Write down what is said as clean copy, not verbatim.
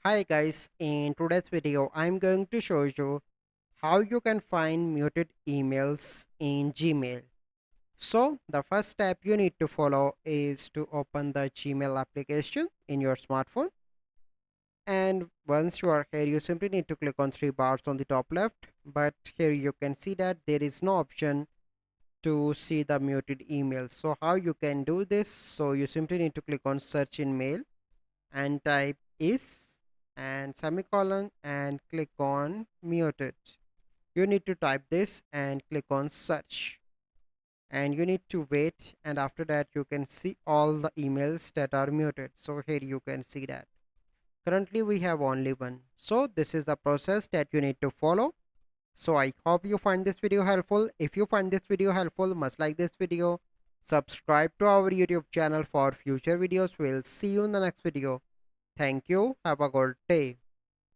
Hi guys, in today's video I'm going to show you how you can find muted emails in Gmail. So the first step you need to follow is to open the Gmail application in your smartphone, and once you are here you simply need to click on three bars on the top left, but here you can see that there is no option to see the muted emails. So how you can do this? So you simply need to click on search in mail and type is and semicolon and click on muted. You need to type this and click on search, and you need to wait, and after that you can see all the emails that are muted. So here you can see that currently we have only one. So this is the process that you need to follow. So I hope you find this video helpful. If you find this video helpful, must like this video, subscribe to our YouTube channel for future videos. We'll see you in the next video. Thank you. Have a good day.